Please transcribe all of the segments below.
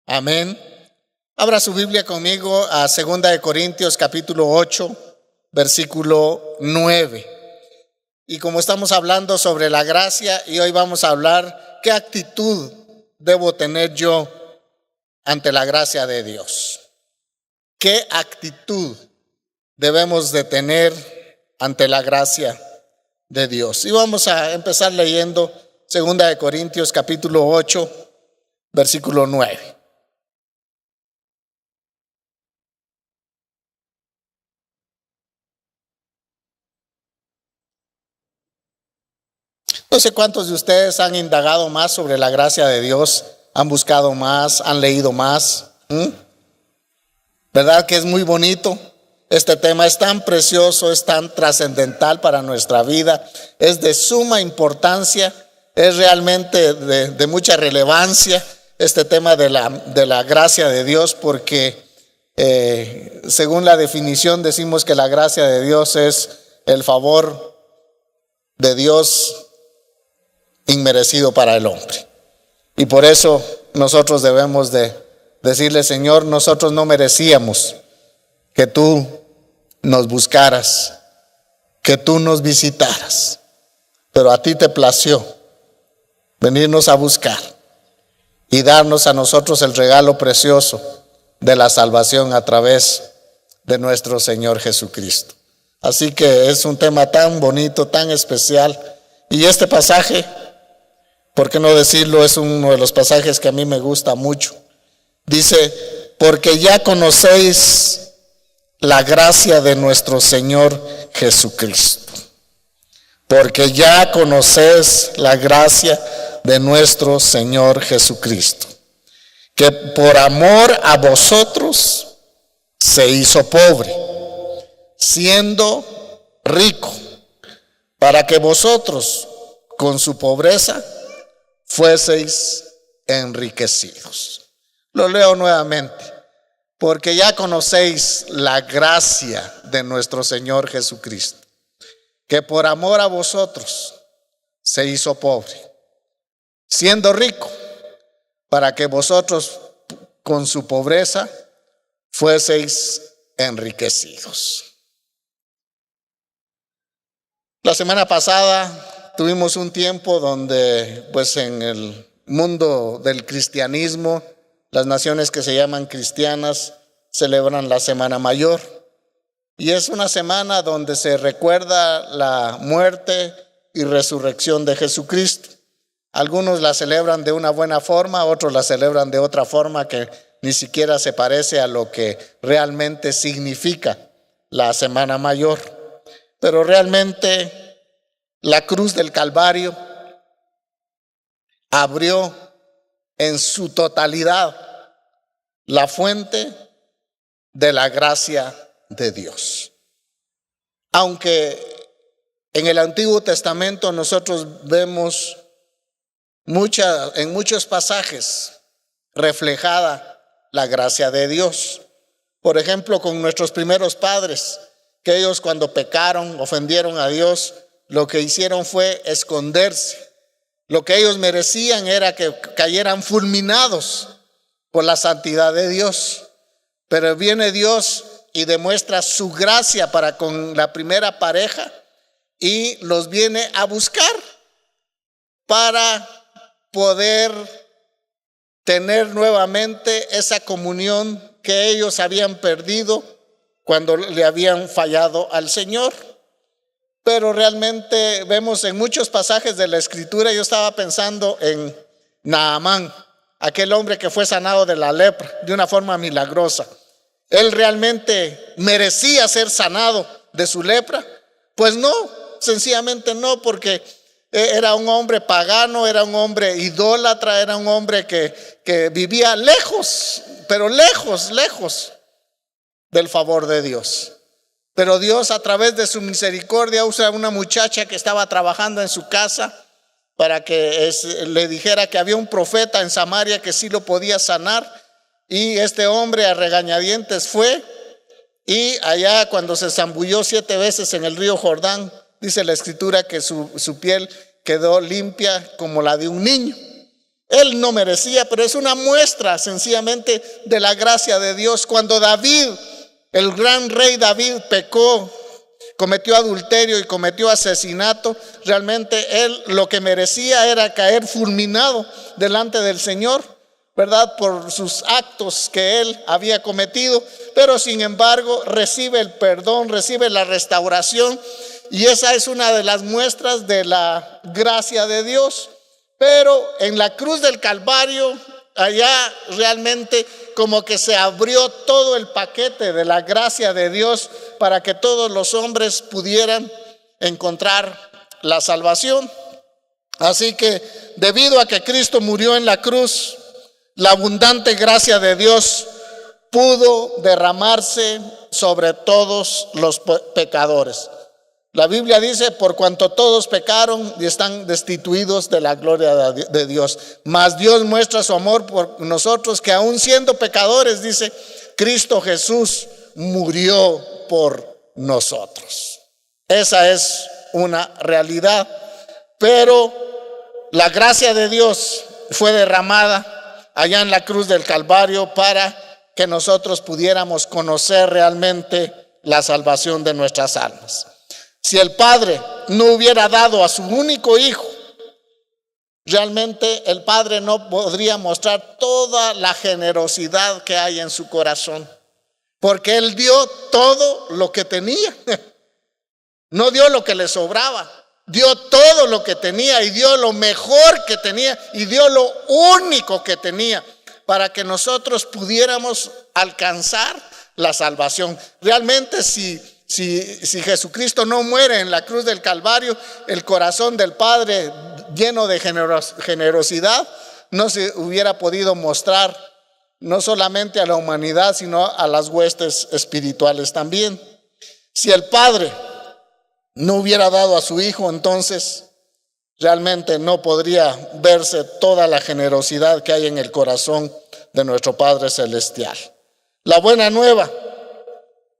Amén. Abra su Biblia conmigo a 2 Corintios capítulo 8, versículo 9. Y como estamos hablando sobre la gracia, y hoy vamos a hablar qué actitud debo tener yo ante la gracia de Dios. ¿Qué actitud debemos de tener ante la gracia de Dios? Y vamos a empezar leyendo 2 Corintios capítulo 8, versículo 9. No sé cuántos de ustedes han indagado más sobre la gracia de Dios, han buscado más, han leído más. ¿Verdad que es muy bonito? Este tema es tan precioso, es tan trascendental para nuestra vida, es de suma importancia, es realmente de mucha relevancia este tema de la gracia de Dios, porque según la definición decimos que la gracia de Dios es el favor de Dios inmerecido para el hombre. Y por eso nosotros debemos de decirle: Señor, nosotros no merecíamos que tú nos buscaras, que tú nos visitaras, pero a ti te plació venirnos a buscar y darnos a nosotros el regalo precioso de la salvación a través de nuestro Señor Jesucristo. Así que es un tema tan bonito, tan especial. Y este pasaje, ¿por qué no decirlo? Es uno de los pasajes que a mí me gusta mucho. Dice: porque ya conocéis la gracia de nuestro Señor Jesucristo. Porque ya conocéis la gracia de nuestro Señor Jesucristo, que por amor a vosotros se hizo pobre, siendo rico, para que vosotros con su pobreza fueseis enriquecidos. Lo leo nuevamente: porque ya conocéis la gracia de nuestro Señor Jesucristo, que por amor a vosotros se hizo pobre, siendo rico, para que vosotros con su pobreza fueseis enriquecidos. La semana pasada tuvimos un tiempo donde, pues, en el mundo del cristianismo, las naciones que se llaman cristianas celebran la Semana Mayor. Y es una semana donde se recuerda la muerte y resurrección de Jesucristo. Algunos la celebran de una buena forma, otros la celebran de otra forma que ni siquiera se parece a lo que realmente significa la Semana Mayor. Pero realmente la cruz del Calvario abrió en su totalidad la fuente de la gracia de Dios. Aunque en el Antiguo Testamento nosotros vemos en muchos pasajes reflejada la gracia de Dios. Por ejemplo, con nuestros primeros padres, que ellos cuando pecaron, ofendieron a Dios, lo que hicieron fue esconderse. Lo que ellos merecían era que cayeran fulminados por la santidad de Dios. Pero viene Dios y demuestra su gracia para con la primera pareja y los viene a buscar para poder tener nuevamente esa comunión que ellos habían perdido cuando le habían fallado al Señor. Pero realmente vemos en muchos pasajes de la Escritura, yo estaba pensando en Naamán, aquel hombre que fue sanado de la lepra de una forma milagrosa. ¿Él realmente merecía ser sanado de su lepra? Pues no, sencillamente no, porque era un hombre pagano, era un hombre idólatra, era un hombre que vivía lejos, pero lejos del favor de Dios. Pero Dios, a través de su misericordia, usa a una muchacha que estaba trabajando en su casa para que le dijera que había un profeta en Samaria que sí lo podía sanar. Y este hombre a regañadientes fue, y allá cuando se zambulló 7 veces en el río Jordán, dice la Escritura que su piel quedó limpia como la de un niño. Él no merecía, pero es una muestra sencillamente de la gracia de Dios. Cuando David, el gran rey David, pecó, cometió adulterio y cometió asesinato, realmente él lo que merecía era caer fulminado delante del Señor, ¿verdad? Por sus actos que él había cometido, pero sin embargo recibe el perdón, recibe la restauración, y esa es una de las muestras de la gracia de Dios. Pero en la cruz del Calvario, allá realmente como que se abrió todo el paquete de la gracia de Dios para que todos los hombres pudieran encontrar la salvación. Así que debido a que Cristo murió en la cruz, la abundante gracia de Dios pudo derramarse sobre todos los pecadores. La Biblia dice: por cuanto todos pecaron y están destituidos de la gloria de Dios. Mas Dios muestra su amor por nosotros, que aun siendo pecadores, dice, Cristo Jesús murió por nosotros. Esa es una realidad. Pero la gracia de Dios fue derramada allá en la cruz del Calvario para que nosotros pudiéramos conocer realmente la salvación de nuestras almas. Si el Padre no hubiera dado a su único Hijo, realmente el Padre no podría mostrar toda la generosidad que hay en su corazón, porque Él dio todo lo que tenía. No dio lo que le sobraba, dio todo lo que tenía, y dio lo mejor que tenía, y dio lo único que tenía, para que nosotros pudiéramos alcanzar la salvación. Realmente si Jesucristo no muere en la cruz del Calvario, el corazón del Padre lleno de generosidad no se hubiera podido mostrar no solamente a la humanidad, sino a las huestes espirituales también. Si el Padre no hubiera dado a su Hijo, entonces realmente no podría verse toda la generosidad que hay en el corazón de nuestro Padre Celestial. La buena nueva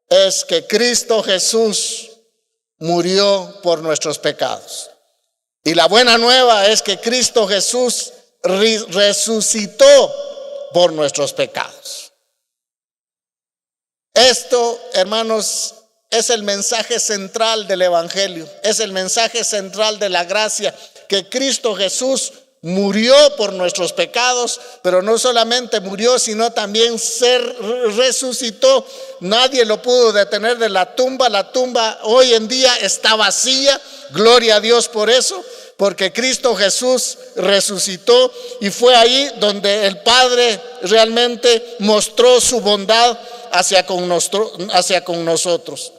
es que Cristo Jesús murió por nuestros pecados. Y la buena nueva es que Cristo Jesús resucitó por nuestros pecados. Esto, hermanos, es el mensaje central del Evangelio, es el mensaje central de la gracia, que Cristo Jesús murió por nuestros pecados, pero no solamente murió, sino también se resucitó. Nadie lo pudo detener de la tumba. La tumba hoy en día está vacía. Gloria a Dios por eso, porque Cristo Jesús resucitó, y fue ahí donde el Padre realmente mostró su bondad hacia con nosotros.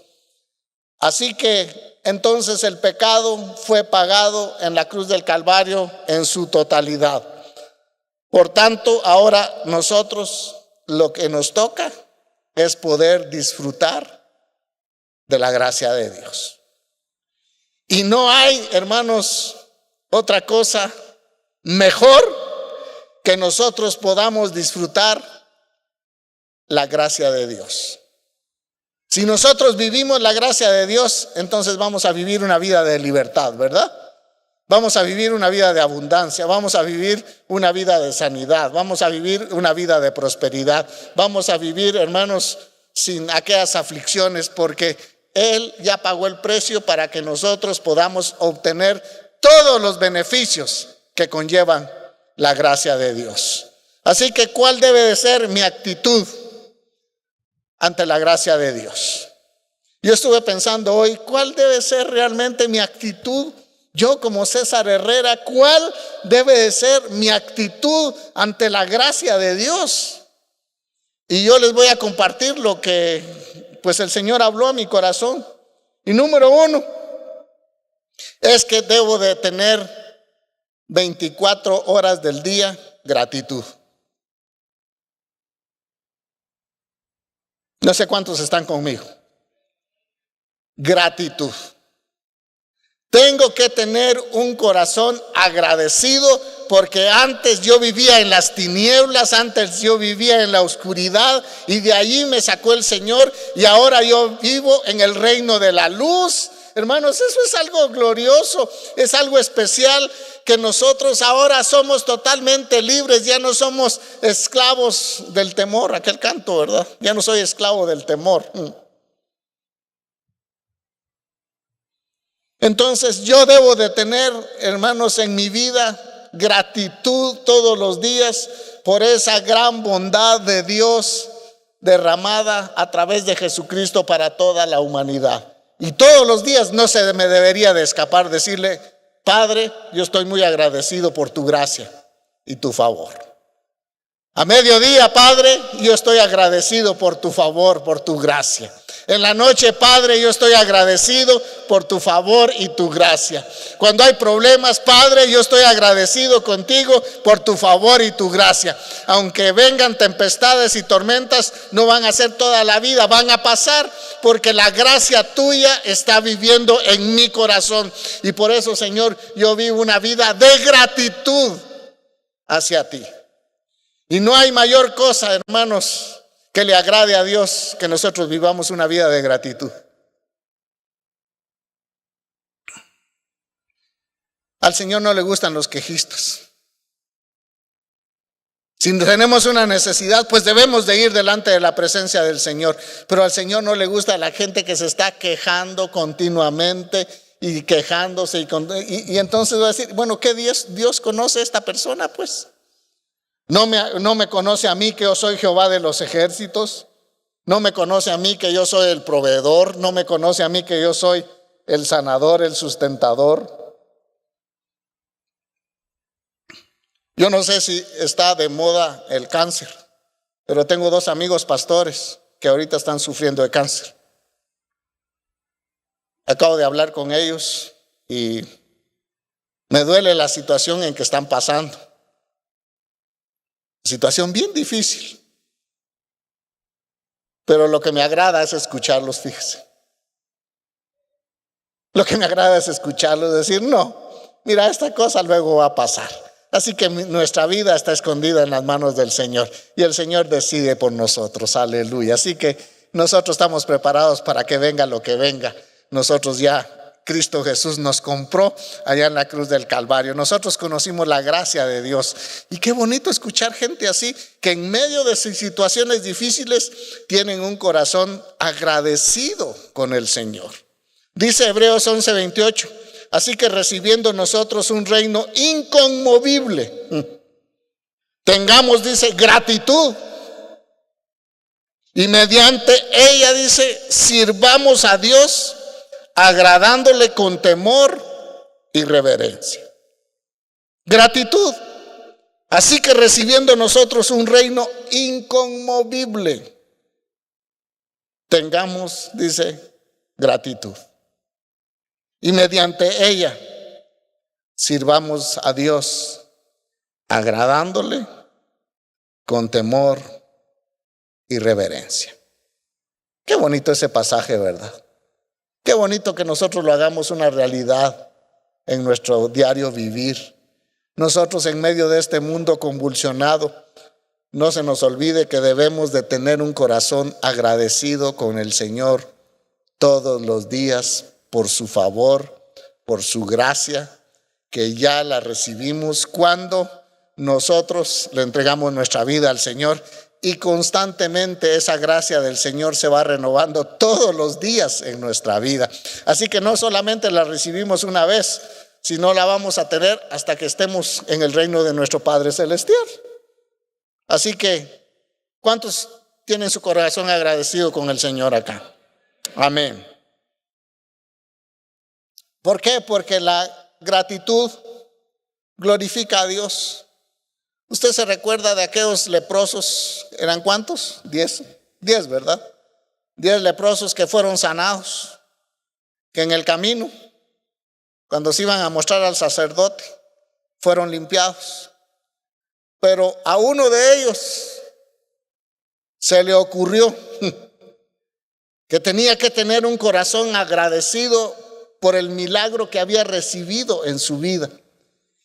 Así que entonces el pecado fue pagado en la cruz del Calvario en su totalidad. Por tanto, ahora nosotros lo que nos toca es poder disfrutar de la gracia de Dios. Y no hay, hermanos, otra cosa mejor que nosotros podamos disfrutar la gracia de Dios. Si nosotros vivimos la gracia de Dios, entonces vamos a vivir una vida de libertad, ¿verdad? Vamos a vivir una vida de abundancia, vamos a vivir una vida de sanidad, vamos a vivir una vida de prosperidad, vamos a vivir, hermanos, sin aquellas aflicciones, porque Él ya pagó el precio para que nosotros podamos obtener todos los beneficios que conllevan la gracia de Dios. Así que, ¿cuál debe de ser mi actitud ante la gracia de Dios? Yo estuve pensando hoy, ¿cuál debe ser realmente mi actitud? Yo como César Herrera, ¿cuál debe de ser mi actitud ante la gracia de Dios? Y yo les voy a compartir lo que pues el Señor habló a mi corazón. Y número 1 es que debo de tener 24 horas del día gratitud. No sé cuántos están conmigo. Gratitud. Tengo que tener un corazón agradecido, porque antes yo vivía en las tinieblas, antes yo vivía en la oscuridad, y de allí me sacó el Señor, y ahora yo vivo en el reino de la luz. Hermanos, eso es algo glorioso, es algo especial, que nosotros ahora somos totalmente libres, ya no somos esclavos del temor, aquel canto, ¿verdad? Ya no soy esclavo del temor. Entonces yo debo de tener, hermanos, en mi vida gratitud todos los días por esa gran bondad de Dios derramada a través de Jesucristo para toda la humanidad. Y todos los días no se me debería de escapar decirle: Padre, yo estoy muy agradecido por tu gracia y tu favor. A mediodía, Padre, yo estoy agradecido por tu favor, por tu gracia. En la noche, Padre, yo estoy agradecido por tu favor y tu gracia. Cuando hay problemas, Padre, yo estoy agradecido contigo por tu favor y tu gracia. Aunque vengan tempestades y tormentas, no van a ser toda la vida, van a pasar, porque la gracia tuya está viviendo en mi corazón. Y por eso, Señor, yo vivo una vida de gratitud hacia ti. Y no hay mayor cosa, hermanos, que le agrade a Dios que nosotros vivamos una vida de gratitud. Al Señor no le gustan los quejistas. Si tenemos una necesidad, pues debemos de ir delante de la presencia del Señor. Pero al Señor no le gusta la gente que se está quejando continuamente y quejándose. Y entonces va a decir: bueno, ¿qué Dios conoce a esta persona? Pues no me conoce a mí, que yo soy Jehová de los ejércitos. No me conoce a mí, que yo soy el proveedor. No me conoce a mí, que yo soy el sanador, el sustentador. Yo no sé si está de moda el cáncer, pero tengo 2 amigos pastores que ahorita están sufriendo de cáncer. Acabo de hablar con ellos y me duele la situación en que están pasando. Situación bien difícil. Pero lo que me agrada es escucharlos, fíjese. Lo que me agrada es escucharlos decir: no, mira, esta cosa luego va a pasar. Así que nuestra vida está escondida en las manos del Señor y el Señor decide por nosotros. Aleluya. Así que nosotros estamos preparados para que venga lo que venga. Nosotros ya, Cristo Jesús nos compró allá en la cruz del Calvario. Nosotros conocimos la gracia de Dios. Y qué bonito escuchar gente así, que en medio de sus situaciones difíciles tienen un corazón agradecido con el Señor. Dice Hebreos 11:28: así que recibiendo nosotros un reino inconmovible, tengamos, dice, gratitud. Y mediante ella, dice, sirvamos a Dios, agradándole con temor y reverencia. Gratitud. Así que recibiendo nosotros un reino inconmovible, tengamos, dice, gratitud. Y mediante ella sirvamos a Dios, agradándole con temor y reverencia. Qué bonito ese pasaje, ¿verdad? Qué bonito que nosotros lo hagamos una realidad en nuestro diario vivir. Nosotros, en medio de este mundo convulsionado, no se nos olvide que debemos de tener un corazón agradecido con el Señor todos los días por su favor, por su gracia, que ya la recibimos cuando nosotros le entregamos nuestra vida al Señor. Y constantemente esa gracia del Señor se va renovando todos los días en nuestra vida. Así que no solamente la recibimos una vez, sino la vamos a tener hasta que estemos en el reino de nuestro Padre Celestial. Así que, ¿cuántos tienen su corazón agradecido con el Señor acá? Amén. ¿Por qué? Porque la gratitud glorifica a Dios. Usted se recuerda de aquellos leprosos, ¿eran cuántos? 10, ¿verdad? 10 leprosos que fueron sanados, que en el camino, cuando se iban a mostrar al sacerdote, fueron limpiados. Pero a uno de ellos se le ocurrió que tenía que tener un corazón agradecido por el milagro que había recibido en su vida.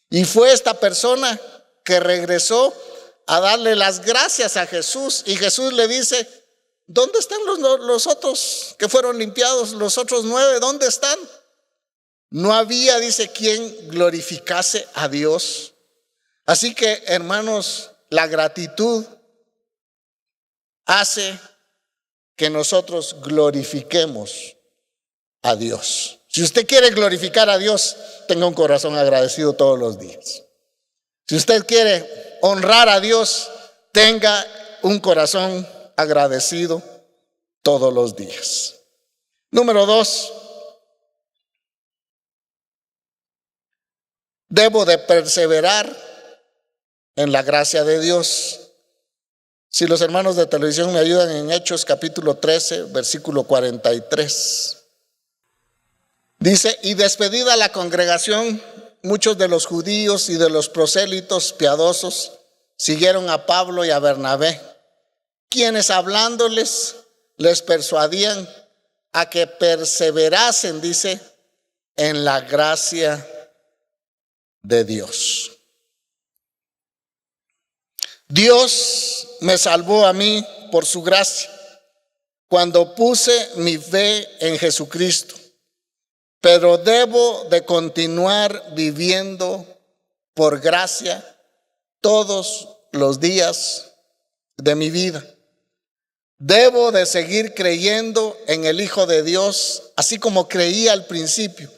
Y fue esta persona que regresó a darle las gracias a Jesús. Y Jesús le dice: ¿dónde están los otros que fueron limpiados? Los otros 9, ¿dónde están? No había, dice, quien glorificase a Dios. Así que, hermanos, la gratitud hace que nosotros glorifiquemos a Dios. Si usted quiere glorificar a Dios, tenga un corazón agradecido todos los días. Si usted quiere honrar a Dios, tenga un corazón agradecido todos los días. Número 2, debo de perseverar en la gracia de Dios. Si los hermanos de televisión me ayudan en Hechos capítulo 13, versículo 43. Dice: y despedida la congregación, muchos de los judíos y de los prosélitos piadosos siguieron a Pablo y a Bernabé, quienes hablándoles les persuadían a que perseverasen, dice, en la gracia de Dios. Dios me salvó a mí por su gracia cuando puse mi fe en Jesucristo, pero debo de continuar viviendo por gracia todos los días de mi vida. Debo de seguir creyendo en el Hijo de Dios, así como creí al principio,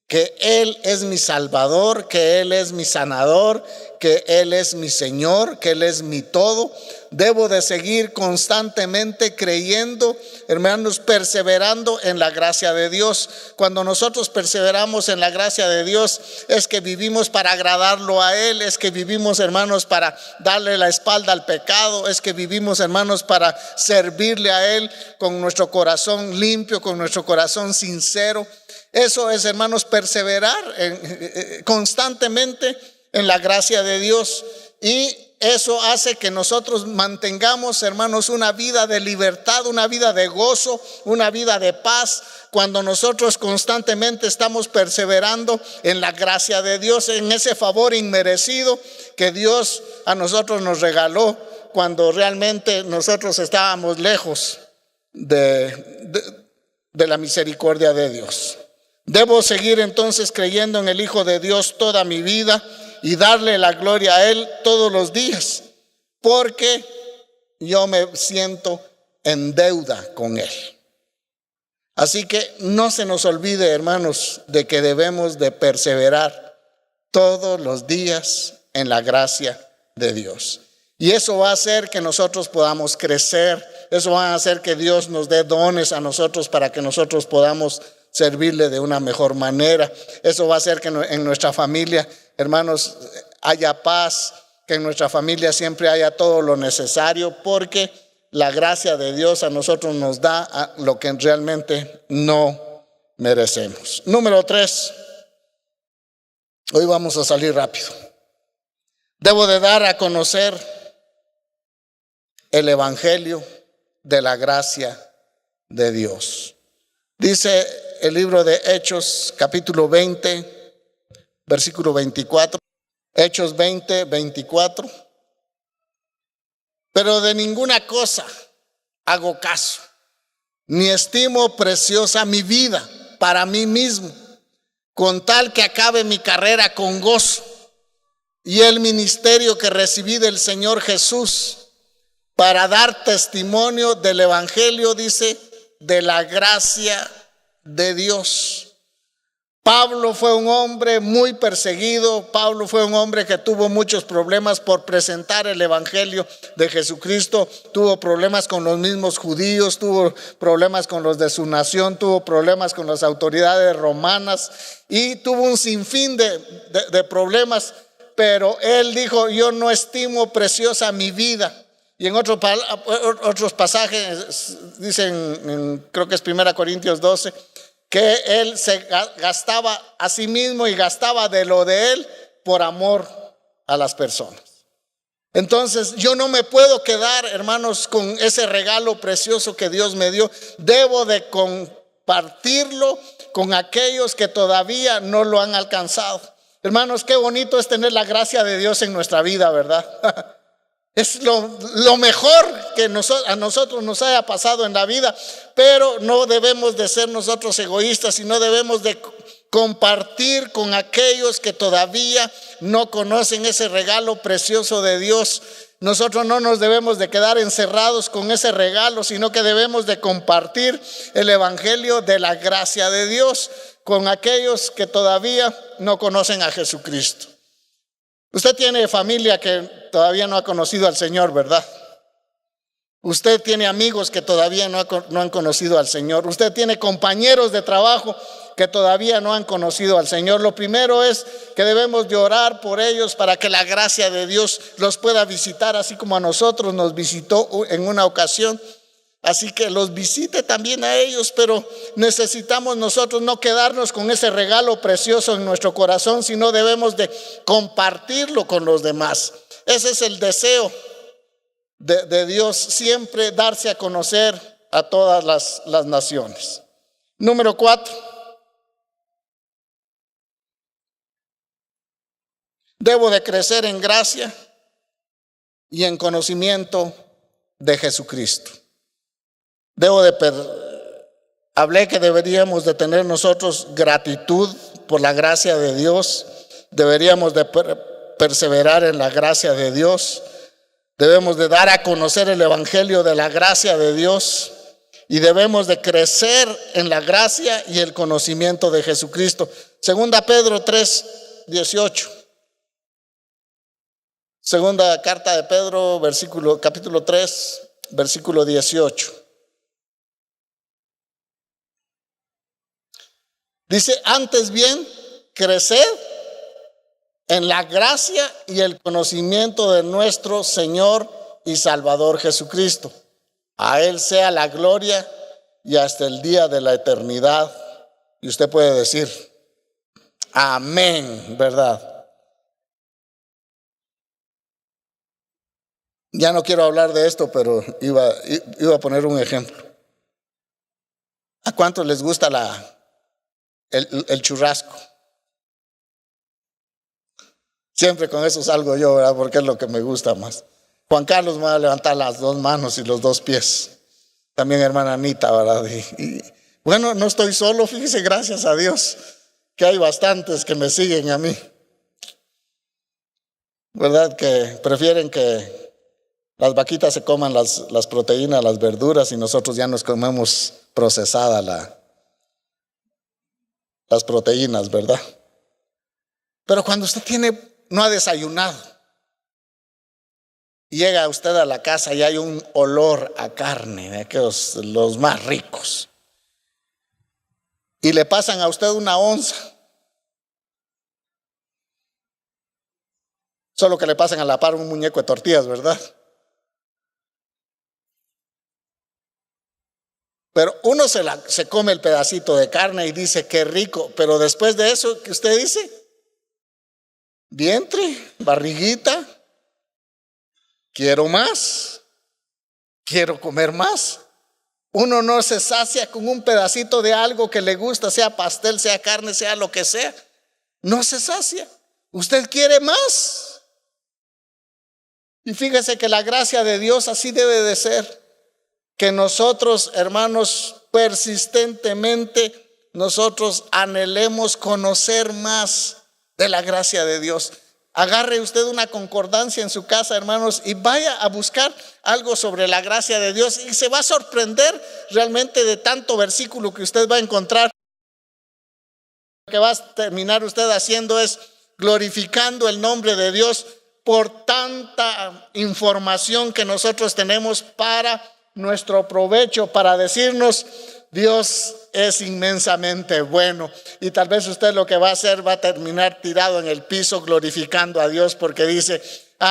que Él es mi Salvador, que Él es mi sanador, que Él es mi Señor, que Él es mi todo. Debo de seguir constantemente creyendo, hermanos, perseverando en la gracia de Dios. Cuando nosotros perseveramos en la gracia de Dios, es que vivimos para agradarlo a Él, es que vivimos, hermanos, para darle la espalda al pecado, es que vivimos, hermanos, para servirle a Él con nuestro corazón limpio, con nuestro corazón sincero. Eso es, hermanos, perseverar constantemente en la gracia de Dios. Y eso hace que nosotros mantengamos, hermanos, una vida de libertad, una vida de gozo, una vida de paz, cuando nosotros constantemente estamos perseverando en la gracia de Dios, en ese favor inmerecido que Dios a nosotros nos regaló cuando realmente nosotros estábamos lejos de la misericordia de Dios. Debo seguir entonces creyendo en el Hijo de Dios toda mi vida y darle la gloria a Él todos los días, porque yo me siento en deuda con Él. Así que no se nos olvide, hermanos, de que debemos de perseverar todos los días en la gracia de Dios. Y eso va a hacer que nosotros podamos crecer, eso va a hacer que Dios nos dé dones a nosotros para que nosotros podamos servirle de una mejor manera. Eso va a hacer que en nuestra familia, hermanos, haya paz, que en nuestra familia siempre haya todo lo necesario, porque la gracia de Dios a nosotros nos da lo que realmente no merecemos. Número 3, hoy vamos a salir rápido. Debo de dar a conocer el evangelio de la gracia de Dios. Dice el libro de Hechos, capítulo 20, versículo 24. Hechos 20, 24. Pero de ninguna cosa hago caso, ni estimo preciosa mi vida para mí mismo, con tal que acabe mi carrera con gozo y el ministerio que recibí del Señor Jesús, para dar testimonio del evangelio, dice, de la gracia de Dios. Pablo fue un hombre muy perseguido. Pablo fue un hombre que tuvo muchos problemas por presentar el evangelio de Jesucristo. Tuvo problemas con los mismos judíos, tuvo problemas con los de su nación, tuvo problemas con las autoridades romanas y tuvo un sinfín de problemas. Pero él dijo: yo no estimo preciosa mi vida. Y en otros pasajes dicen, creo que es 1 Corintios 12, que él se gastaba a sí mismo y gastaba de lo de él por amor a las personas. Entonces yo no me puedo quedar, hermanos, con ese regalo precioso que Dios me dio. Debo de compartirlo con aquellos que todavía no lo han alcanzado. Hermanos, qué bonito es tener la gracia de Dios en nuestra vida, ¿verdad? Es lo mejor que a nosotros nos haya pasado en la vida, pero no debemos de ser nosotros egoístas y no debemos de compartir con aquellos que todavía no conocen ese regalo precioso de Dios. Nosotros no nos debemos de quedar encerrados con ese regalo, sino que debemos de compartir el evangelio de la gracia de Dios con aquellos que todavía no conocen a Jesucristo. Usted tiene familia que todavía no ha conocido al Señor, ¿verdad? Usted tiene amigos que todavía no han conocido al Señor. Usted tiene compañeros de trabajo que todavía no han conocido al Señor. Lo primero es que debemos de orar por ellos para que la gracia de Dios los pueda visitar, así como a nosotros nos visitó en una ocasión. Así que los visite también a ellos, pero necesitamos nosotros no quedarnos con ese regalo precioso en nuestro corazón, sino debemos de compartirlo con los demás. Ese es el deseo de Dios, siempre darse a conocer a todas las naciones. Número 4. Debo de crecer en gracia y en conocimiento de Jesucristo. Hablé que deberíamos de tener nosotros gratitud por la gracia de Dios. Deberíamos de perseverar en la gracia de Dios. Debemos de dar a conocer el evangelio de la gracia de Dios. Y debemos de crecer en la gracia y el conocimiento de Jesucristo. Segunda Pedro 3:18. Segunda carta de Pedro, capítulo 3, versículo 18. Dice, antes bien, creced en la gracia y el conocimiento de nuestro Señor y Salvador Jesucristo. A Él sea la gloria y hasta el día de la eternidad. Y usted puede decir, amén, ¿verdad? Ya no quiero hablar de esto, pero iba a poner un ejemplo. ¿A cuántos les gusta el churrasco? Siempre con eso salgo yo, ¿verdad? Porque es lo que me gusta más. Juan Carlos me va a levantar las 2 manos y los 2 pies. También hermana Anita, ¿verdad? Y bueno, no estoy solo, fíjese, gracias a Dios, que hay bastantes que me siguen a mí. ¿Verdad? Que prefieren que las vaquitas se coman las proteínas, las verduras, y nosotros ya nos comemos procesada las proteínas, ¿verdad? Pero cuando usted no ha desayunado y llega usted a la casa y hay un olor a carne de aquellos, los más ricos, y le pasan a usted una onza, solo que le pasan a la par un muñeco de tortillas, ¿verdad? Pero uno se come el pedacito de carne y dice qué rico, pero después de eso, ¿qué usted dice? Vientre, barriguita, quiero más, quiero comer más. Uno no se sacia con un pedacito de algo que le gusta, sea pastel, sea carne, sea lo que sea. No se sacia. Usted quiere más. Y fíjese que la gracia de Dios así debe de ser. Que nosotros, hermanos, persistentemente, nosotros anhelemos conocer más de la gracia de Dios. Agarre usted una concordancia en su casa, hermanos, y vaya a buscar algo sobre la gracia de Dios y se va a sorprender realmente de tanto versículo que usted va a encontrar. Lo que va a terminar usted haciendo es glorificando el nombre de Dios por tanta información que nosotros tenemos para nuestro provecho, para decirnos Dios es inmensamente bueno. Y tal vez usted lo que va a hacer va a terminar tirado en el piso glorificando a Dios porque dice,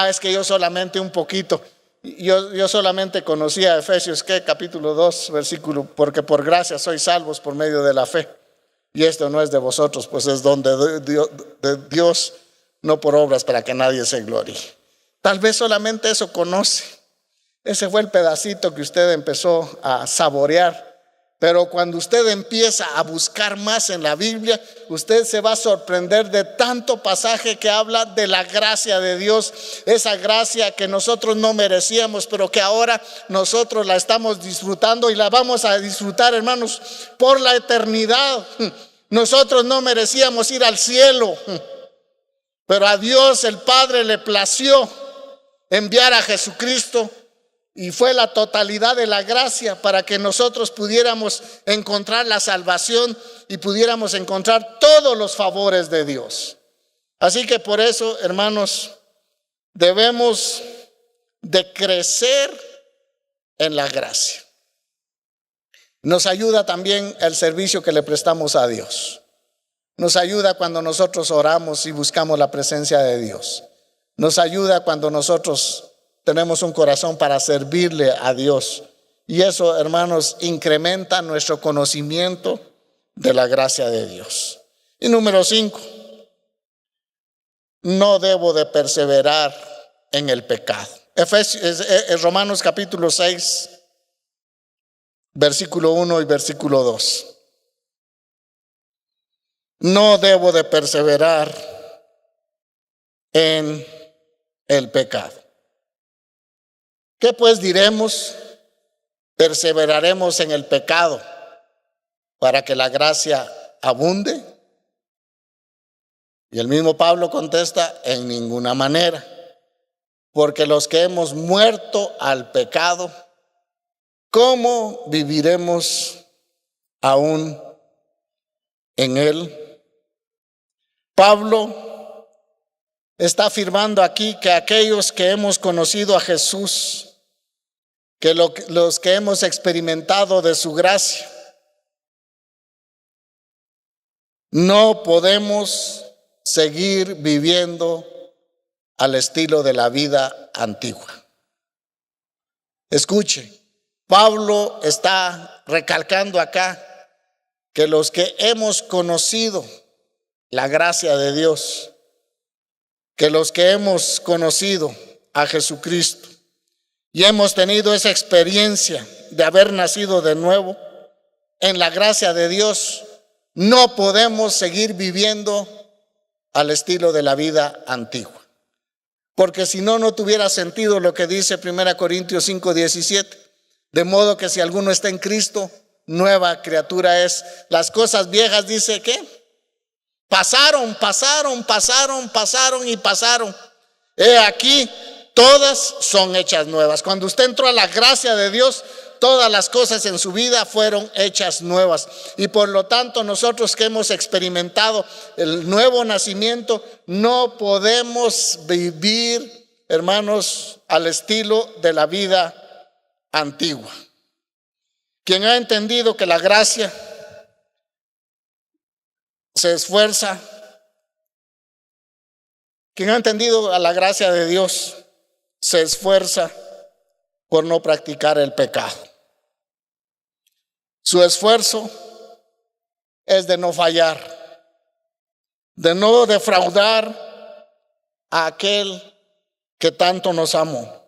es que yo solamente un poquito, yo solamente conocía Efesios capítulo 2 versículo, porque por gracia sois salvos por medio de la fe, y esto no es de vosotros, pues es don de Dios, no por obras para que nadie se glorie. Tal vez solamente eso conoce. Ese fue el pedacito que usted empezó a saborear. Pero cuando usted empieza a buscar más en la Biblia, usted se va a sorprender de tanto pasaje que habla de la gracia de Dios. Esa gracia que nosotros no merecíamos, pero que ahora nosotros la estamos disfrutando y la vamos a disfrutar, hermanos, por la eternidad. Nosotros no merecíamos ir al cielo, pero a Dios el Padre le plació enviar a Jesucristo, y fue la totalidad de la gracia para que nosotros pudiéramos encontrar la salvación y pudiéramos encontrar todos los favores de Dios. Así que por eso, hermanos, debemos de crecer en la gracia. Nos ayuda también el servicio que le prestamos a Dios. Nos ayuda cuando nosotros oramos y buscamos la presencia de Dios. Nos ayuda cuando nosotros tenemos un corazón para servirle a Dios. Y eso, hermanos, incrementa nuestro conocimiento de la gracia de Dios. Y número 5, no debo de perseverar en el pecado. Romanos capítulo 6, versículo 1 y versículo 2. No debo de perseverar en el pecado. ¿Qué pues diremos? ¿Perseveraremos en el pecado para que la gracia abunde? Y el mismo Pablo contesta: en ninguna manera, porque los que hemos muerto al pecado, ¿cómo viviremos aún en él? Pablo está afirmando aquí que aquellos que hemos conocido a Jesús, que los que hemos experimentado de su gracia, no podemos seguir viviendo al estilo de la vida antigua. Escuche, Pablo está recalcando acá que los que hemos conocido la gracia de Dios, que los que hemos conocido a Jesucristo y hemos tenido esa experiencia de haber nacido de nuevo en la gracia de Dios, no podemos seguir viviendo al estilo de la vida antigua. Porque si no, no tuviera sentido lo que dice 1 Corintios 5:17. De modo que si alguno está en Cristo, nueva criatura es. Las cosas viejas, dice, ¿qué? Pasaron y pasaron. He aquí, todas son hechas nuevas. Cuando usted entró a la gracia de Dios, todas las cosas en su vida fueron hechas nuevas. Y por lo tanto, nosotros que hemos experimentado el nuevo nacimiento, no podemos vivir, hermanos, al estilo de la vida antigua. Quien ha entendido que la gracia se esfuerza, quien ha entendido a la gracia de Dios, se esfuerza por no practicar el pecado. Su esfuerzo es de no fallar, de no defraudar a aquel que tanto nos amó.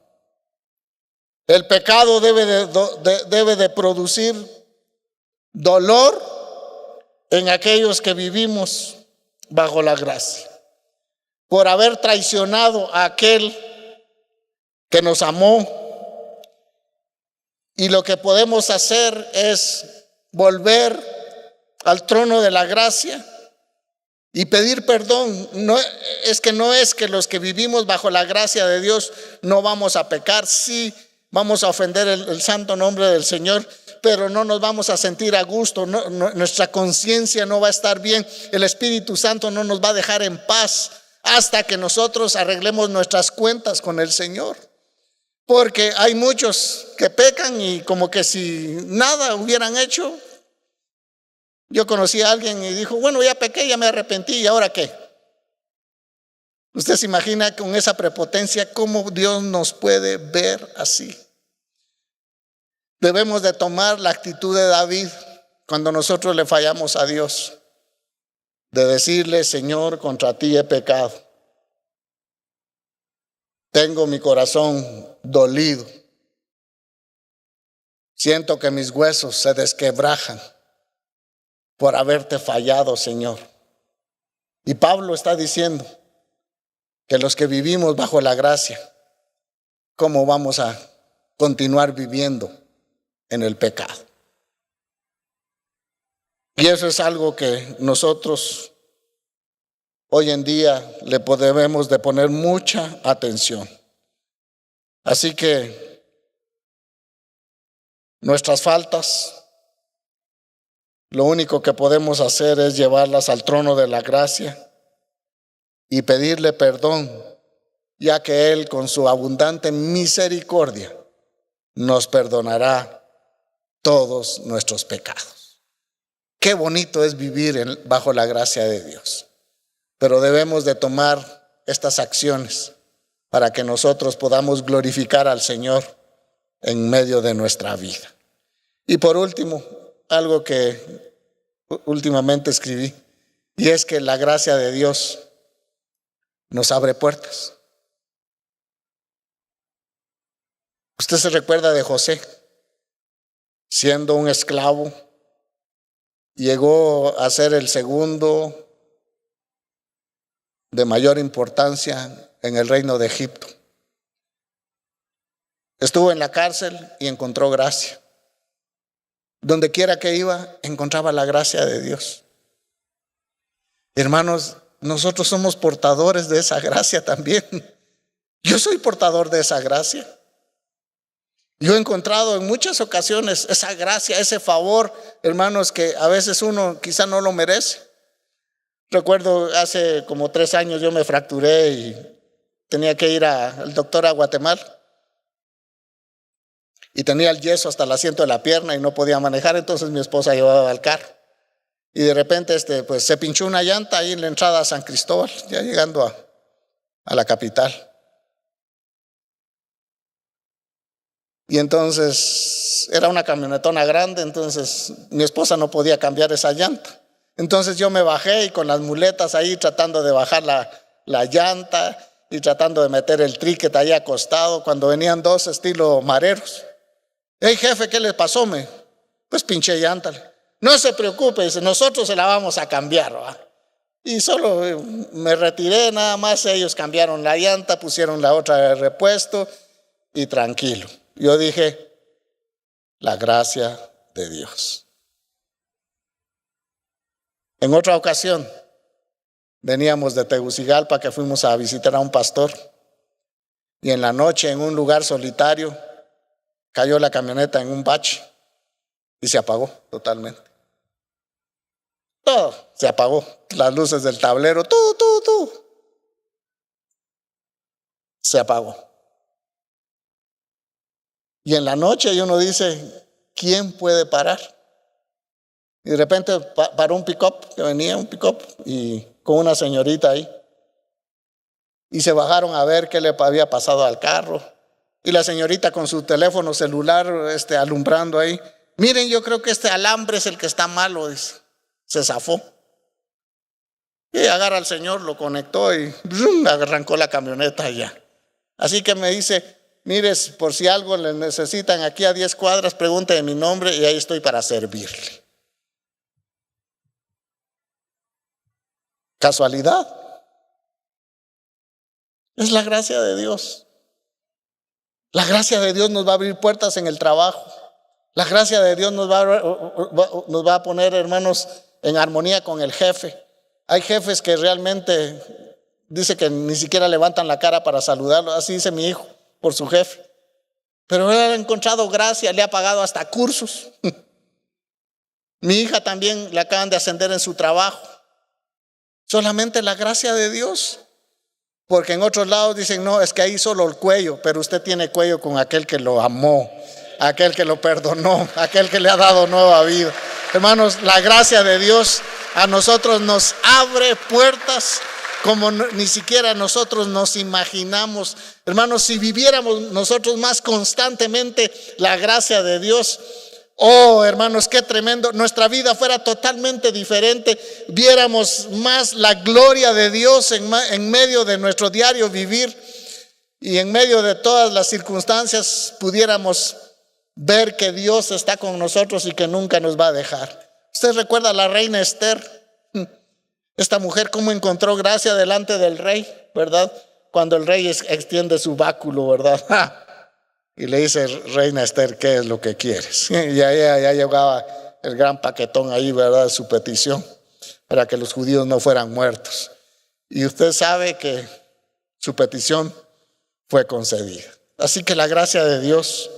El pecado debe de producir dolor en aquellos que vivimos bajo la gracia, por haber traicionado a aquel que nos amó. Y lo que podemos hacer es volver al trono de la gracia y pedir perdón. No es que los que vivimos bajo la gracia de Dios no vamos a pecar. Sí, vamos a ofender el santo nombre del Señor, pero no nos vamos a sentir a gusto. Nuestra conciencia no va a estar bien. El Espíritu Santo no nos va a dejar en paz hasta que nosotros arreglemos nuestras cuentas con el Señor. Porque hay muchos que pecan y como que si nada hubieran hecho. Yo conocí a alguien y dijo: bueno, ya pequé, ya me arrepentí, ¿y ahora qué? Usted se imagina con esa prepotencia cómo Dios nos puede ver así. Debemos de tomar la actitud de David cuando nosotros le fallamos a Dios, de decirle: Señor, contra ti he pecado. Tengo mi corazón dolido. Siento que mis huesos se desquebrajan por haberte fallado, Señor. Y Pablo está diciendo que los que vivimos bajo la gracia, ¿cómo vamos a continuar viviendo en el pecado? Y eso es algo que nosotros hoy en día le debemos de poner mucha atención. Así que nuestras faltas, lo único que podemos hacer es llevarlas al trono de la gracia y pedirle perdón, ya que Él con su abundante misericordia nos perdonará todos nuestros pecados. Qué bonito es vivir bajo la gracia de Dios. Pero debemos de tomar estas acciones para que nosotros podamos glorificar al Señor en medio de nuestra vida. Y por último, algo que últimamente escribí, y es que la gracia de Dios nos abre puertas. Usted se recuerda de José, siendo un esclavo, llegó a ser el segundo de mayor importancia en el reino de Egipto. Estuvo en la cárcel y encontró gracia. Donde quiera que iba, encontraba la gracia de Dios. Hermanos, nosotros somos portadores de esa gracia también. Yo soy portador de esa gracia. Yo he encontrado en muchas ocasiones esa gracia, ese favor, hermanos, que a veces uno quizá no lo merece. Recuerdo hace como 3 años yo me fracturé y tenía que ir al doctor a Guatemala. Y tenía el yeso hasta el asiento de la pierna y no podía manejar, entonces mi esposa llevaba el carro. Y de repente pues se pinchó una llanta ahí en la entrada a San Cristóbal, ya llegando a la capital. Y entonces era una camionetona grande, entonces mi esposa no podía cambiar esa llanta. Entonces yo me bajé y con las muletas ahí tratando de bajar la llanta y tratando de meter el tríquet ahí acostado, cuando venían 2 estilo mareros. Hey jefe, ¿qué le pasó? Pues pinché llanta. No se preocupe, dice, nosotros se la vamos a cambiar, ¿va? Y solo me retiré, nada más ellos cambiaron la llanta, pusieron la otra de repuesto y tranquilo. Yo dije, la gracia de Dios. En otra ocasión, veníamos de Tegucigalpa, que fuimos a visitar a un pastor, y en la noche, en un lugar solitario, cayó la camioneta en un bache y se apagó totalmente. Todo se apagó, las luces del tablero, todo se apagó. Y en la noche uno dice, ¿quién puede parar? Y de repente paró un pick-up, que venía un pick-up y con una señorita ahí. Y se bajaron a ver qué le había pasado al carro. Y la señorita con su teléfono celular alumbrando ahí. Miren, yo creo que este alambre es el que está malo, dice. Se zafó. Y agarra al señor, lo conectó y arrancó la camioneta allá. Así que me dice, mire, por si algo le necesitan aquí a 10 cuadras, pregunte de mi nombre y ahí estoy para servirle. ¿Casualidad? Es la gracia de Dios. La gracia de Dios nos va a abrir puertas en el trabajo. La gracia de Dios nos va a poner, hermanos, en armonía con el jefe. Hay jefes que realmente dice que ni siquiera levantan la cara para saludarlo. Así dice mi hijo por su jefe. Pero él ha encontrado gracia, le ha pagado hasta cursos. Mi hija también le acaban de ascender en su trabajo. Solamente la gracia de Dios. Porque en otros lados dicen, no, es que ahí solo el cuello, pero usted tiene cuello con aquel que lo amó, aquel que lo perdonó, aquel que le ha dado nueva vida. Hermanos, la gracia de Dios a nosotros nos abre puertas como ni siquiera nosotros nos imaginamos. Hermanos, si viviéramos nosotros más constantemente la gracia de Dios, oh, hermanos, qué tremendo. Nuestra vida fuera totalmente diferente. Viéramos más la gloria de Dios en medio de nuestro diario vivir. Y en medio de todas las circunstancias pudiéramos ver que Dios está con nosotros y que nunca nos va a dejar. ¿Usted recuerda a la reina Esther? Esta mujer cómo encontró gracia delante del rey, ¿verdad? Cuando el rey extiende su báculo, ¿verdad? Y le dice, reina Esther, ¿qué es lo que quieres? Y ella ya llevaba el gran paquetón ahí, ¿verdad? De su petición para que los judíos no fueran muertos. Y usted sabe que su petición fue concedida. Así que la gracia de Dios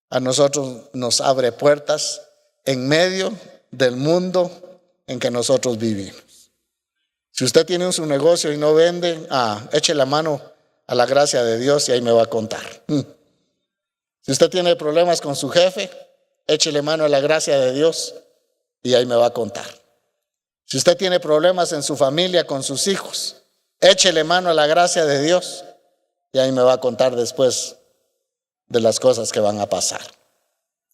a nosotros nos abre puertas en medio del mundo en que nosotros vivimos. Si usted tiene su negocio y no vende, eche la mano a la gracia de Dios y ahí me va a contar. Si usted tiene problemas con su jefe, échele mano a la gracia de Dios y ahí me va a contar. Si usted tiene problemas en su familia con sus hijos, échele mano a la gracia de Dios y ahí me va a contar después de las cosas que van a pasar.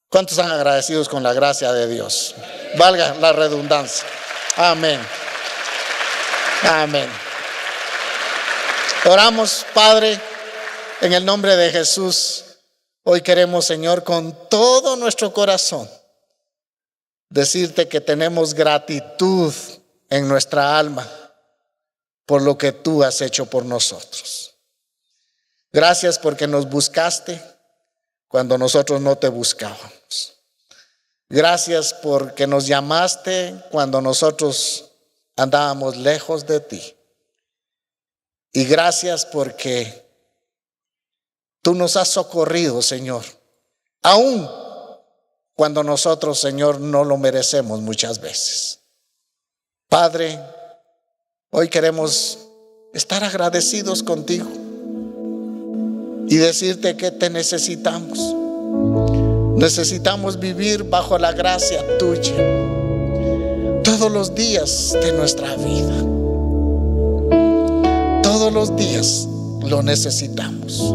¿Cuántos están agradecidos con la gracia de Dios? Valga la redundancia. Amén. Amén. Oramos, Padre, en el nombre de Jesús. Hoy queremos, Señor, con todo nuestro corazón, decirte que tenemos gratitud en nuestra alma por lo que tú has hecho por nosotros. Gracias porque nos buscaste cuando nosotros no te buscábamos. Gracias porque nos llamaste cuando nosotros andábamos lejos de ti. Y gracias porque tú nos has socorrido, Señor, aún cuando nosotros, Señor, no lo merecemos muchas veces. Padre, hoy queremos estar agradecidos contigo y decirte que te necesitamos. Necesitamos vivir bajo la gracia tuya todos los días de nuestra vida. Todos los días lo necesitamos.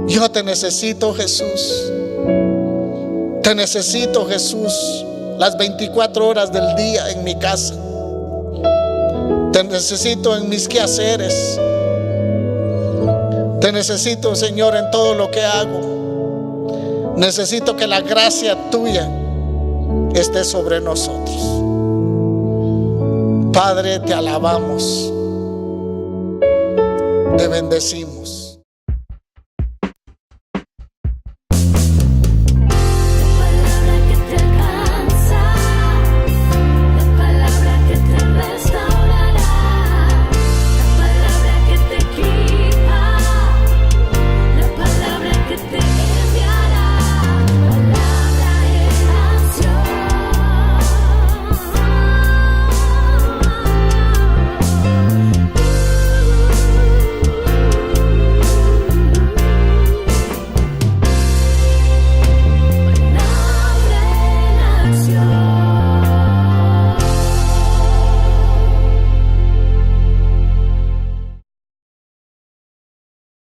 Yo te necesito, Jesús. Te necesito, Jesús, las 24 horas del día en mi casa. Te necesito en mis quehaceres. Te necesito, Señor, en todo lo que hago. Necesito que la gracia tuya esté sobre nosotros. Padre, te alabamos. Te bendecimos.